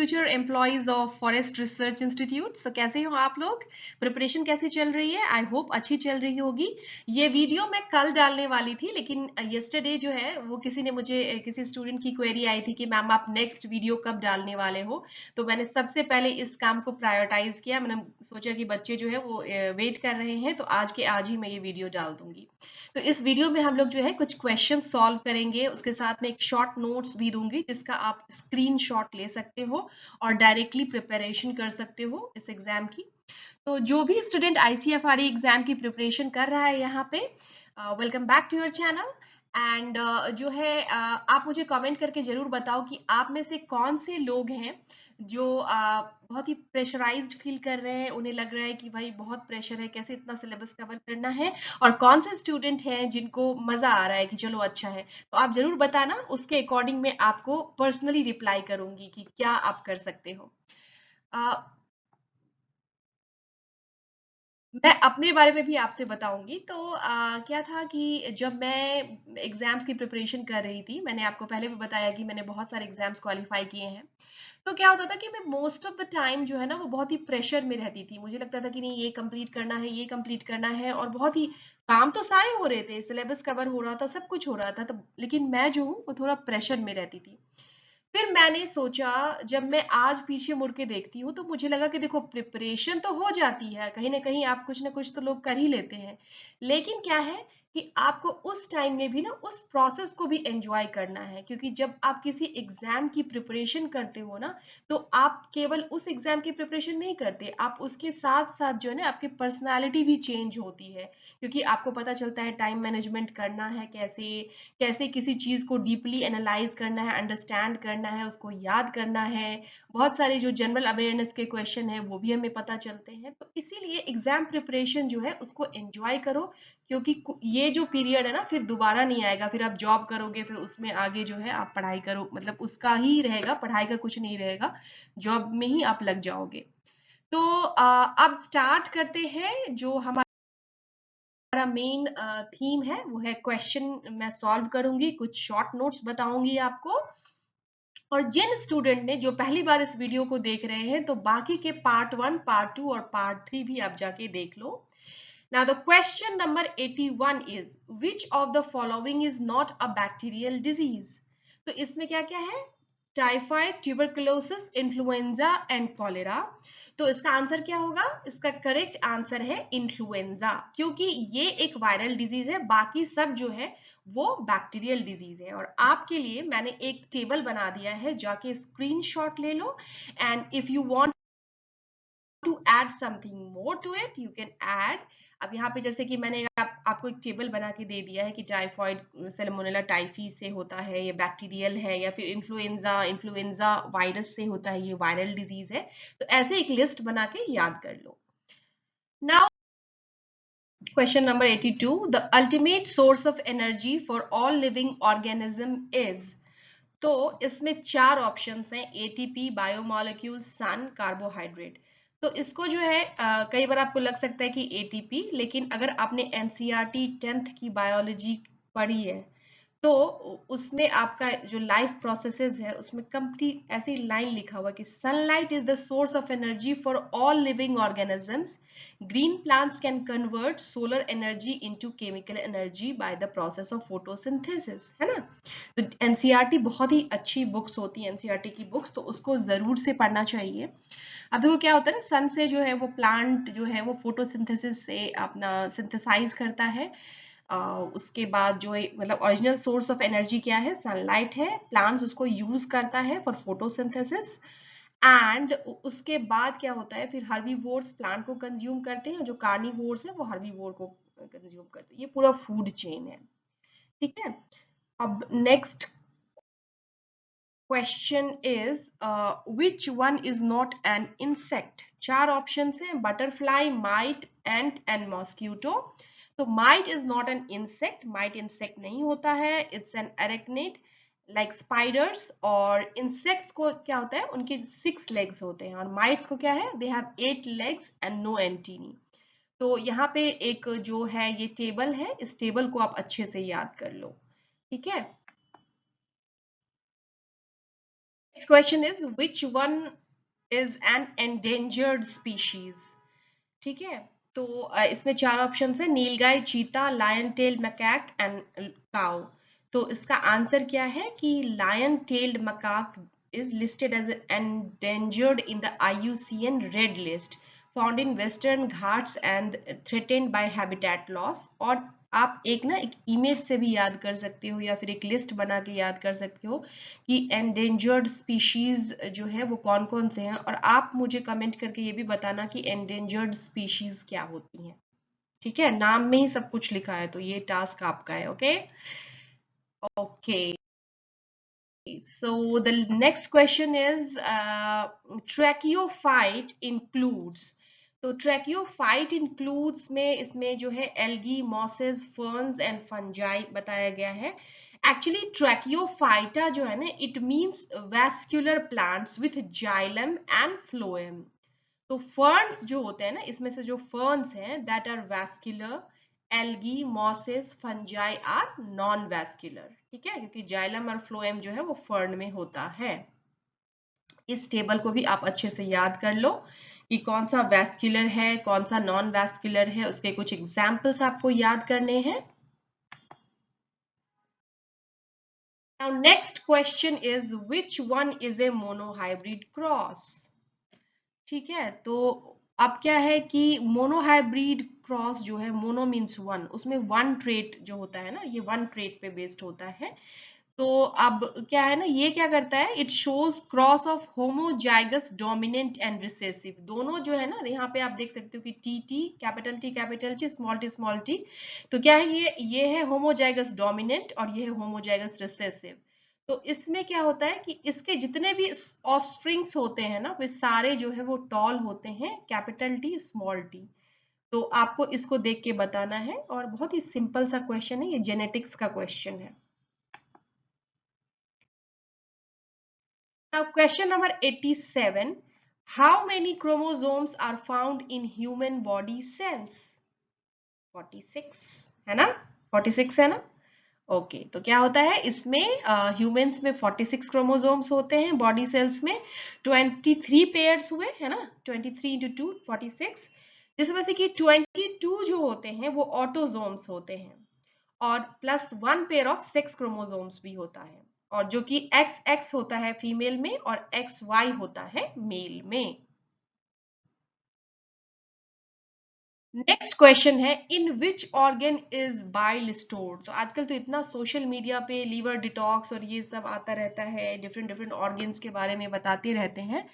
Future employees of forest research institute. So कैसे हो आप लोग? प्रिपरेशन कैसी चल रही है? आई होप अच्छी चल रही होगी। ये वीडियो मैं कल डालने वाली थी, लेकिन यस्टरडे जो है वो किसी स्टूडेंट की क्वेरी आई थी कि मैम आप नेक्स्ट वीडियो कब डालने वाले हो। तो मैंने सबसे पहले इस काम को प्रायोरिटाइज किया। मैंने सोचा कि बच्चे जो है वो वेट कर रहे हैं, तो आज के आज ही मैं ये वीडियो डाल दूंगी। तो इस वीडियो में हम लोग जो है कुछ क्वेश्चन सॉल्व करेंगे, उसके साथ में एक शॉर्ट नोट्स भी दूंगी जिसका आप स्क्रीनशॉट ले सकते हो और डायरेक्टली प्रिपरेशन कर सकते हो इस एग्जाम की। तो जो भी स्टूडेंट आईसीएफआरई एग्जाम की प्रिपरेशन कर रहा है यहाँ पे, welcome back to your channel. And जो है आप मुझे कमेंट करके जरूर बताओ कि आप में से कौन से लोग हैं जो बहुत ही प्रेशराइज्ड फील कर रहे हैं, उन्हें लग रहा है कि भाई बहुत प्रेशर है, कैसे इतना सिलेबस कवर करना है, और कौन से स्टूडेंट हैं जिनको मजा आ रहा है कि चलो अच्छा है। तो आप जरूर बताना, उसके अकॉर्डिंग मैं आपको पर्सनली रिप्लाई करूंगी कि क्या आप कर सकते हो। मैं अपने बारे में भी आपसे बताऊंगी। तो क्या था कि जब मैं एग्जाम्स की प्रिपरेशन कर रही थी, मैंने आपको पहले भी बताया कि मैंने बहुत सारे एग्जाम्स क्वालिफाई किए हैं। तो क्या होता था कि मैं मोस्ट ऑफ द टाइम जो है ना वो बहुत ही प्रेशर में रहती थी। मुझे लगता था कि नहीं, ये कंप्लीट करना है, ये कंप्लीट करना है, और बहुत ही काम तो सारे हो रहे थे, सिलेबस कवर हो रहा था, सब कुछ हो रहा था, तो लेकिन मैं जो हूँ वो थोड़ा प्रेशर में रहती थी। फिर मैंने सोचा, जब मैं आज पीछे मुड़ के देखती हूँ तो मुझे लगा कि देखो, प्रिपरेशन तो हो जाती है, कहीं ना कहीं आप कुछ ना कुछ तो लोग कर ही लेते हैं, लेकिन क्या है कि आपको उस टाइम में भी ना उस प्रोसेस को भी एंजॉय करना है। क्योंकि जब आप किसी एग्जाम की प्रिपरेशन करते हो ना, तो आप केवल उस एग्जाम की प्रिपरेशन नहीं करते, आप उसके साथ साथ जो है ना आपकी पर्सनालिटी भी चेंज होती है। क्योंकि आपको पता चलता है टाइम मैनेजमेंट करना है कैसे, कैसे किसी चीज को डीपली एनालाइज करना है, अंडरस्टैंड करना है, उसको याद करना है। बहुत सारे जो जनरल अवेयरनेस के क्वेश्चन है वो भी हमें पता चलते हैं। तो इसीलिए एग्जाम प्रिपरेशन जो है उसको एंजॉय करो, क्योंकि ये जो पीरियड है ना फिर दोबारा नहीं आएगा। फिर आप जॉब करोगे, फिर उसमें आगे जो है आप पढ़ाई करो, मतलब उसका ही रहेगा, पढ़ाई का कुछ नहीं रहेगा, जॉब में ही आप लग जाओगे। तो अब स्टार्ट करते हैं। जो हमारा मेन थीम है वो है क्वेश्चन मैं सॉल्व करूंगी, कुछ शॉर्ट नोट्स बताऊंगी आपको। और जिन स्टूडेंट ने जो पहली बार इस वीडियो को देख रहे हैं, तो बाकी के पार्ट 1, पार्ट 2 और पार्ट 3 भी आप जाके देख लो। Now the question number 81 is, which of the following is not a bacterial disease? तो इसमें क्या क्या है? Typhoid, tuberculosis, influenza and cholera. तो इसका आंसर क्या होगा? इसका करेक्ट आंसर है इन्फ्लुएंजा, क्योंकि ये एक वायरल डिजीज है, बाकी सब जो है वो बैक्टीरियल डिजीज है। और आपके लिए मैंने एक टेबल बना दिया है, जाके स्क्रीनशॉट ले लो। And if you want to add something more to it, you can add। अब यहाँ पे जैसे कि मैंने आपको एक टेबल बना के दे दिया है कि टाइफॉइड सैल्मोनेला टाइफी से होता है, ये बैक्टीरियल है, या फिर इन्फ्लुएंजा वायरस से होता है, ये वायरल डिजीज है। तो ऐसे एक लिस्ट बना के याद कर लो। Now question number 82, the ultimate source of energy for all living organism is. तो इसमें 4 ऑप्शंस हैं: एटीपी, बायोमोलिक्यूल, सन, कार्बोहाइड्रेट। तो इसको जो है कई बार आपको लग सकता है कि एटीपी, लेकिन अगर आपने एनसीईआरटी 10th की बायोलॉजी पढ़ी है, तो उसमें आपका जो लाइफ प्रोसेसेस है उसमें कंप्लीट ऐसी लाइन लिखा हुआ कि sunlight is the source of energy for all living organisms. Green plants can convert solar energy into chemical energy by the process of photosynthesis, है ना। तो एनसीईआरटी बहुत ही अच्छी बुक्स होती है, एनसीईआरटी की बुक्स, तो उसको जरूर से पढ़ना चाहिए। अब देखो क्या होता है ना, सन से जो है वो प्लांट जो है वो फोटोसिंथेसिस से अपना सिंथेसाइज करता है। उसके बाद जो है मतलब ओरिजिनल सोर्स ऑफ एनर्जी क्या है? सनलाइट है। प्लांट्स उसको यूज करता है फॉर फोटोसिंथेसिस। एंड उसके बाद क्या होता है, फिर हर्बीवोर्स प्लांट को कंज्यूम करते हैं, जो कार्निवोर्स है वो हर्बीवोर को कंज्यूम करते हैं। ये पूरा फूड चेन है, ठीक है। अब next question is, which one is not an insect? 4 option हैं: butterfly, mite, ant and mosquito. तो mite is not an insect, mite insect नहीं होता है, it's an arachnid like spiders. और इंसेक्ट्स को क्या होता है, उनके 6 लेग्स होते हैं, और माइट्स को क्या है, they have 8 legs and no antennae. तो यहाँ पे एक जो है ये टेबल है, इस टेबल को आप अच्छे से याद कर लो, ठीक है। Next question is which one is an endangered species? ठीक है, तो इसमें चार ऑप्शन है, nilgai, cheetah, lion tailed macaque and cow. तो इसका आंसर क्या है कि lion tailed macaque is listed as endangered in the IUCN Red List, found in Western Ghats and threatened by habitat loss। और आप एक ना एक इमेज से भी याद कर सकते हो या फिर एक लिस्ट बना के याद कर सकते हो कि एंडेंजर्ड स्पीशीज जो है वो कौन कौन से हैं, और आप मुझे कमेंट करके ये भी बताना कि एंडेंजर्ड स्पीशीज क्या होती हैं। ठीक है, नाम में ही सब कुछ लिखा है, तो ये टास्क आपका है। Okay okay, so the next question is tracheophyte includes। तो ट्रैकियोफाइट इंक्लूड्स में इसमें जो है algae, mosses, ferns and fungi बताया गया है। एक्चुअली ट्रैकियोफाइटा जो है ना, it means vascular plants with xylem and phloem. तो फर्न्स जो होते हैं ना, इसमें से जो फर्न्स हैं that are vascular, algae, mosses, fungi are non vascular. ठीक है, क्योंकि जाइलम और फ्लोएम जो है वो फर्न में होता है। इस टेबल को भी आप अच्छे से याद कर लो कि कौन सा वैस्कुलर है, कौन सा नॉन वैस्कुलर है, उसके कुछ एग्जाम्पल्स आपको याद करने हैं। Now next question is which one is a monohybrid cross? ठीक है, तो अब क्या है कि मोनोहाइब्रिड क्रॉस जो है, मोनो मीन्स वन, उसमें वन ट्रेट जो होता है ना, ये वन ट्रेट पे बेस्ड होता है। तो अब क्या है ना, ये क्या करता है, it shows cross of homozygous dominant and recessive. दोनों जो है ना, यहाँ पे आप देख सकते हो कि T capital T small T. तो क्या है, ये है होमोजाइगस डोमिनेंट और ये है होमोजाइगस रिसेसिव। तो इसमें क्या होता है कि इसके जितने भी ऑफस्प्रिंग्स होते हैं ना, वे सारे जो है वो टॉल होते हैं, कैपिटल टी स्मॉल टी। तो आपको इसको देख के बताना है, और बहुत ही सिंपल सा क्वेश्चन है, ये जेनेटिक्स का क्वेश्चन है। Now question number 87, how many chromosomes are found in human body cells? 46 है ना, 46 है ना। ओके, तो क्या होता है इसमें, ह्यूमंस में 46 क्रोमोसोम्स होते हैं, बॉडी सेल्स में 23 पेयर्स हुए है ना, 23 इंटू 2 46, जिसमें से कि 22 जो होते हैं वो ऑटोजोम्स होते हैं, और plus 1 pair of sex chromosomes भी होता है, और जो कि XX होता है फीमेल में और XY होता है मेल में। नेक्स्ट क्वेश्चन है in which organ is bile stored. तो आजकल तो इतना सोशल मीडिया पे लीवर डिटॉक्स और ये सब आता रहता है, डिफरेंट डिफरेंट ऑर्गन्स के बारे में बताते रहते हैं।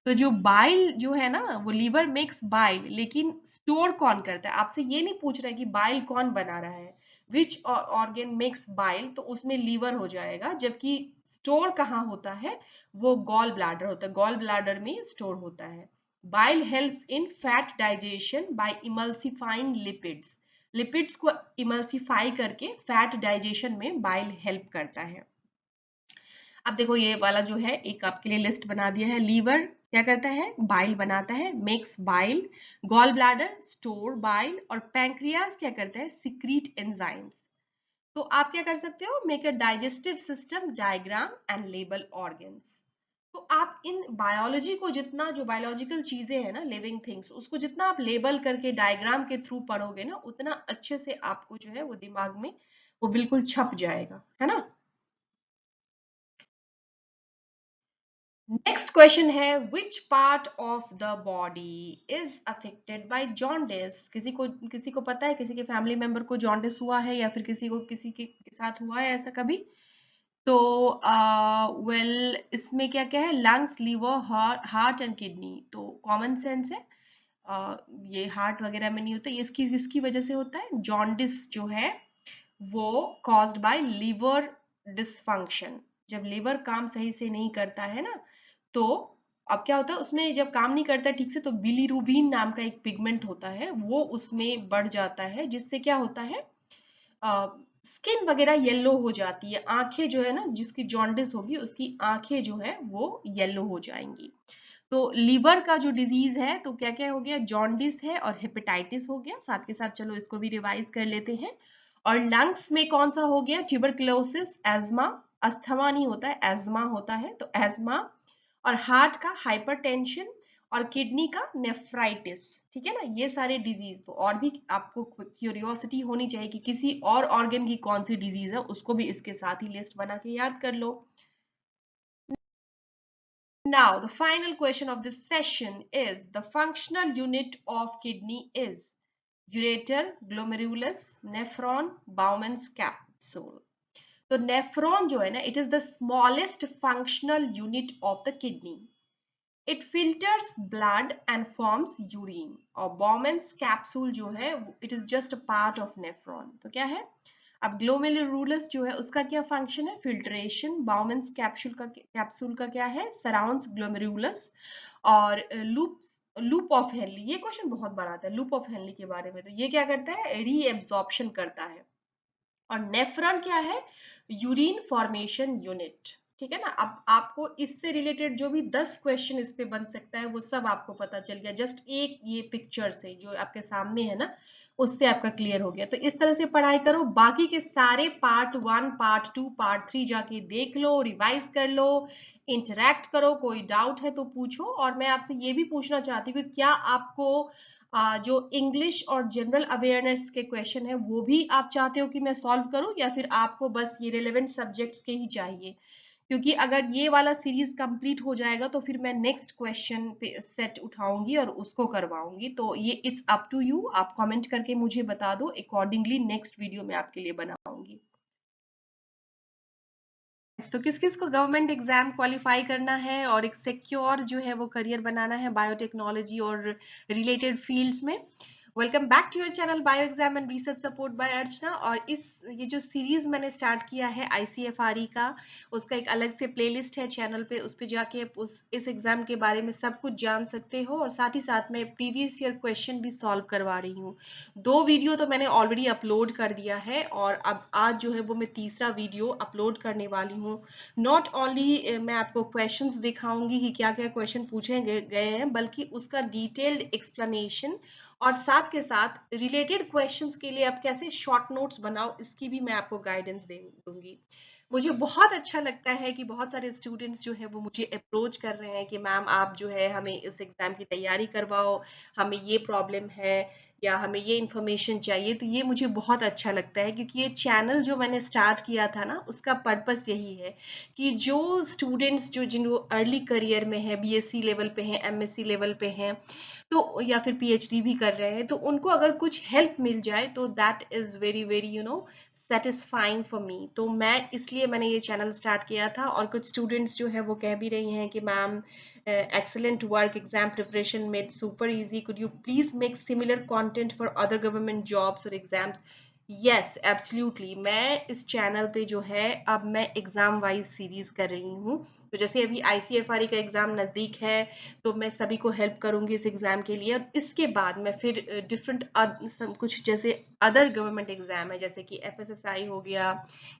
तो जो बाइल जो है ना, वो लीवर मेक्स बाइल, लेकिन स्टोर कौन करता है, आपसे ये नहीं पूछ रहा है कि बाइल कौन बना रहा है, विच ऑर्गन मेक्स बाइल, तो उसमें लीवर हो जाएगा। जबकि स्टोर कहाँ होता है, वो गॉल ब्लैडर होता है, गॉल ब्लैडर में स्टोर होता है। Bile helps in fat digestion by emulsifying lipids। Lipids को इमल्सिफाई करके फैट डाइजेशन में बाइल हेल्प करता है। अब देखो ये वाला जो है, एक आपके लिए लिस्ट बना दिया है। लीवर क्या करता है, बाइल बनाता है, makes bile. Gall bladder store bile, और पैंक्रियाज क्या करता है, सिक्रीट एंजाइम्स। तो आप क्या कर सकते हो, make a digestive system diagram and label organs. तो आप इन बायोलॉजी को जितना, जो बायोलॉजिकल चीजें हैं ना, लिविंग थिंग्स, उसको जितना आप लेबल करके डायग्राम के थ्रू पढ़ोगे ना, उतना अच्छे से आपको जो है वो दिमाग में वो बिल्कुल छप जाएगा, है ना। नेक्स्ट क्वेश्चन है which part of the body is affected by jaundice. किसी को पता है, किसी के फैमिली मेंबर को जॉन्डिस हुआ है, या फिर किसी के साथ हुआ है ऐसा कभी। तो वेल इसमें क्या क्या है, lungs, liver, heart and kidney. तो कॉमन सेंस है, ये हार्ट वगैरह में नहीं होता, ये इसकी वजह से होता है। जॉन्डिस जो है वो कॉज्ड बाय लिवर डिसफंक्शन। जब लिवर काम सही से नहीं करता है ना, तो अब क्या होता है, उसमें जब काम नहीं करता ठीक से, तो बिलीरुबिन नाम का एक पिगमेंट होता है, वो उसमें बढ़ जाता है, जिससे क्या होता है, स्किन वगैरह येलो हो जाती है, आंखें जो है ना, जिसकी जॉन्डिस होगी उसकी आंखें जो है वो येलो हो जाएंगी। तो लीवर का जो डिजीज है, तो क्या क्या हो गया, जॉन्डिस है और हेपेटाइटिस हो गया, साथ के साथ चलो इसको भी रिवाइज कर लेते हैं। और लंग्स में कौन सा हो गया, ट्यूबरक्लोसिस, एज्मा, अस्थमा नहीं होता है, एज़मा होता है। तो एज़मा, और हार्ट का हाइपरटेंशन, और किडनी का नेफ्राइटिस। ठीक है ना, ये सारे डिजीज। तो और भी आपको क्यूरियोसिटी होनी चाहिए कि किसी और ऑर्गन की कौन सी डिजीज है, उसको भी इसके साथ ही लिस्ट बना के याद कर लो। Now, the final question of this session is the functional unit of kidney is ureter, glomerulus, nephron, Bowman's capsule. तो नेफ्रॉन जो है ना, it is the smallest functional unit of the kidney. It filters blood and forms urine. और Bowman's capsule जो है, it is just a part of nephron. तो क्या है? अब ग्लोमेरुलस जो है उसका क्या फंक्शन है? फिल्ट्रेशन। बाउमेंस कैप्सूल का क्या है? Surrounds glomerulus. और लूप ऑफ हेनली, ये क्वेश्चन बहुत बार आता है लूप ऑफ हेनली के बारे में। तो ये क्या करता है? रीएब्जॉर्प्शन करता है। और नेफ्रॉन क्या है? Urine formation unit. ठीक है ना। अब आपको इससे रिलेटेड जो भी 10 क्वेश्चन इस पे बन सकता है वो सब आपको पता चल गया, जस्ट एक ये पिक्चर से जो आपके सामने है ना, उससे आपका क्लियर हो गया। तो इस तरह से पढ़ाई करो, बाकी के सारे पार्ट 1, पार्ट 2, पार्ट 3 जाके देख लो, रिवाइज कर लो, इंटरेक्ट करो। कोई डाउट है तो पूछो। और मैं आपसे ये भी पूछना चाहती हूँ कि क्या आपको जो इंग्लिश और जनरल अवेयरनेस के क्वेश्चन है वो भी आप चाहते हो कि मैं सॉल्व करूं, या फिर आपको बस ये रिलेवेंट सब्जेक्ट्स के ही चाहिए? क्योंकि अगर ये वाला सीरीज कंप्लीट हो जाएगा तो फिर मैं नेक्स्ट क्वेश्चन पे सेट उठाऊंगी और उसको करवाऊंगी। तो ये इट्स अप टू यू, आप कमेंट करके मुझे बता दो, अकॉर्डिंगली नेक्स्ट वीडियो मैं आपके लिए बनाऊंगी। तो किस किस को गवर्नमेंट एग्जाम क्वालिफाई करना है और एक सिक्योर जो है वो करियर बनाना है बायोटेक्नोलॉजी और रिलेटेड फील्ड्स में, welcome back to your channel bio exam and research support by Archana. और ये जो सीरीज मैंने स्टार्ट किया है आईसीएफआरई का, उसका एक अलग से प्लेलिस्ट है चैनल पे, उस पे जाके इस एग्जाम के बारे में सब कुछ जान सकते हो। और साथ ही साथ मैं प्रीवियस ईयर क्वेश्चन भी सॉल्व करवा रही हूँ। 2 वीडियो तो मैंने ऑलरेडी अपलोड कर दिया है और अब आज जो है वो मैं तीसरा वीडियो अपलोड करने वाली हूँ। नॉट ओनली मैं आपको क्वेश्चंस दिखाऊंगी कि क्या क्या क्वेश्चन पूछे गए हैं, बल्कि उसका डिटेल्ड एक्सप्लेनेशन, और साथ के साथ रिलेटेड क्वेश्चंस के लिए आप कैसे शॉर्ट नोट्स बनाओ इसकी भी मैं आपको गाइडेंस दूंगी। मुझे बहुत अच्छा लगता है कि बहुत सारे स्टूडेंट्स जो है वो मुझे अप्रोच कर रहे हैं कि मैम आप जो है हमें इस एग्जाम की तैयारी करवाओ, हमें ये प्रॉब्लम है या हमें ये इन्फॉर्मेशन चाहिए। तो ये मुझे बहुत अच्छा लगता है, क्योंकि ये चैनल जो मैंने स्टार्ट किया था ना, उसका पर्पस यही है कि जो स्टूडेंट्स जो जिनको अर्ली करियर में है, बीएससी लेवल पे हैं, एमएससी लेवल पे हैं, तो या फिर पीएचडी भी कर रहे हैं, तो उनको अगर कुछ हेल्प मिल जाए तो that is very very satisfying for me. तो मैं इसलिए मैंने ये चैनल स्टार्ट किया था। और कुछ स्टूडेंट्स जो है वो कह भी रही हैं कि ma'am excellent work, exam preparation made super easy, could you please make similar content for other government jobs or exams? Yes absolutely, मैं इस चैनल पे जो है अब मैं एग्जाम वाइज सीरीज कर रही हूँ। तो जैसे अभी आईसीएफआरई का एग्जाम नजदीक है, तो मैं सभी को हेल्प करूंगी इस एग्जाम के लिए। और इसके बाद मैं फिर डिफरेंट कुछ जैसे अदर गवर्नमेंट एग्जाम है, जैसे कि एफएसएसआई हो गया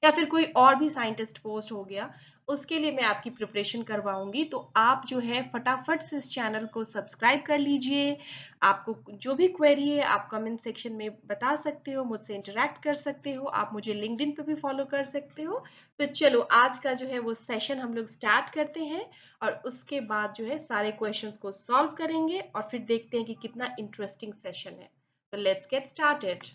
या फिर कोई और भी साइंटिस्ट पोस्ट हो गया, उसके लिए मैं आपकी प्रिपरेशन करवाऊंगी। तो आप जो है फटाफट से इस चैनल को सब्सक्राइब कर लीजिए। आपको जो भी क्वेरी है आप कमेंट सेक्शन में बता सकते हो, मुझसे इंटरेक्ट कर सकते हो, आप मुझे लिंक्डइन पे भी फॉलो कर सकते हो। तो चलो आज का जो है वो सेशन हम लोग स्टार्ट करते हैं, और उसके बाद जो है सारे क्वेश्चंस को सॉल्व करेंगे और फिर देखते हैं कि कितना इंटरेस्टिंग सेशन है। तो लेट्स गेट स्टार्टेड।